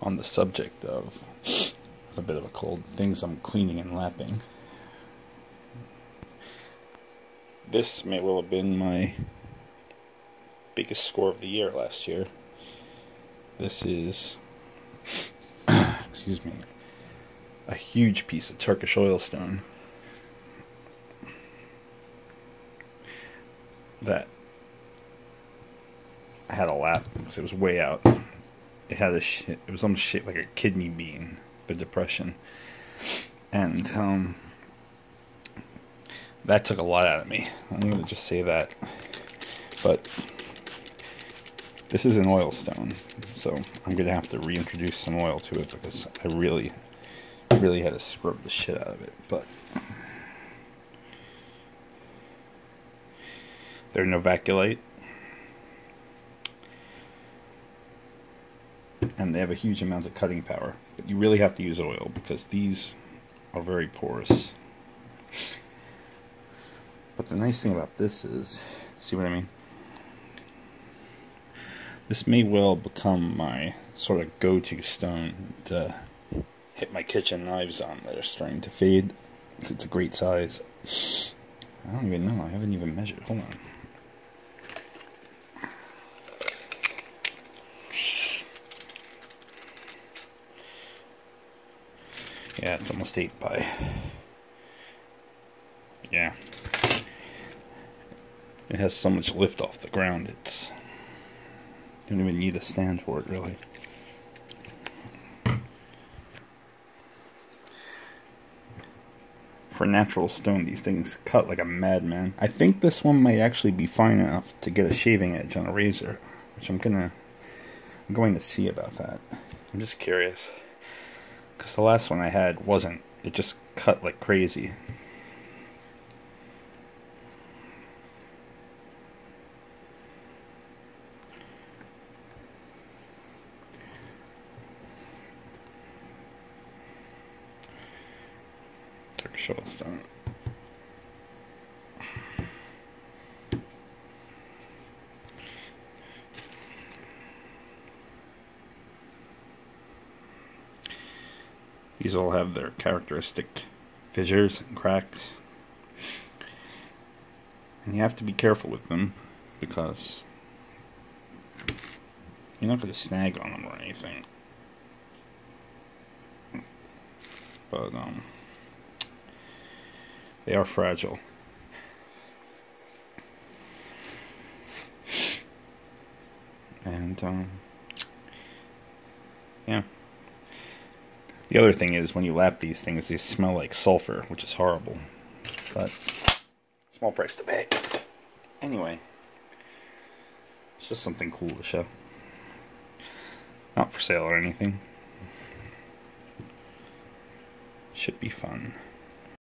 on the subject of a bit of a cold, things I'm cleaning and lapping. This may well have been my biggest score of the year last year. This is, excuse me, a huge piece of Turkish oilstone that I had a lap because it was way out. It had it was almost shaped like a kidney bean, the depression, and that took a lot out of me. I'm gonna just say that. But this is an oilstone, so I'm gonna have to reintroduce some oil to it because I really had to scrub the shit out of it. But they're Novaculite, and they have a huge amount of cutting power. But you really have to use oil because these are very porous. But the nice thing about this is, see what I mean? This may well become my sort of go-to stone to hit my kitchen knives on that are starting to fade. It's a great size. I don't even know. I haven't even measured. Hold on. Yeah, it's almost 8 by. Yeah. It has so much lift off the ground, it's... You don't even need a stand for it, really. For natural stone, these things cut like a madman. I think this one might actually be fine enough to get a shaving edge on a razor, which I'm going to see about that. I'm just curious, because the last one I had wasn't. It just cut like crazy. Turkish oilstone. These all have their characteristic fissures and cracks, and you have to be careful with them because you're not going to snag on them or anything. But they are fragile. And yeah. The other thing is, when you lap these things, they smell like sulfur, which is horrible. But small price to pay. Anyway, it's just something cool to show. Not for sale or anything. Should be fun.